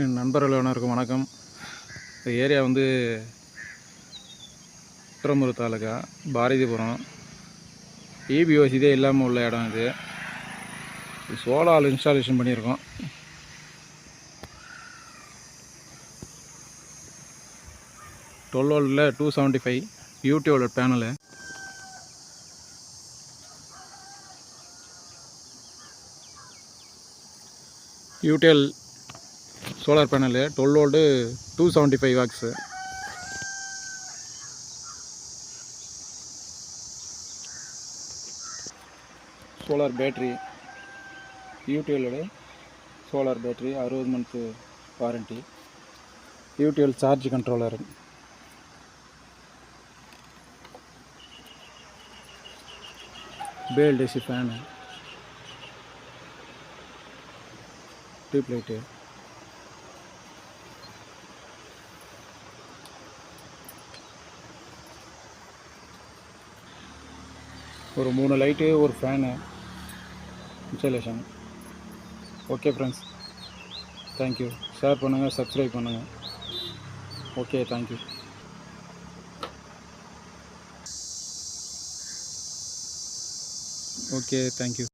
நண்பர்கள் அனைவருக்கும் வணக்கம். இந்த ஏரியா வந்து திருப்பூர் தாலுகா பாரதிபுரம். இபி வசதியே இல்லாமல் உள்ள இடம் இது. சோலார் இன்ஸ்டாலேஷன் பண்ணியிருக்கோம். டுவெல் 275 யூடியூப் panel. UTL solar panel 12 275 watts. Solar battery, யூடிஎல்லோட solar battery 60 months warranty. UTL charge controller, BLDC fan, tube light, ஒரு 3 லைட்டு, ஒரு fan installation. Okay friends, thank you. Share பண்ணுங்கள், சப்ஸ்கிரைப் பண்ணுங்கள். Okay, thank you. Okay, thank you.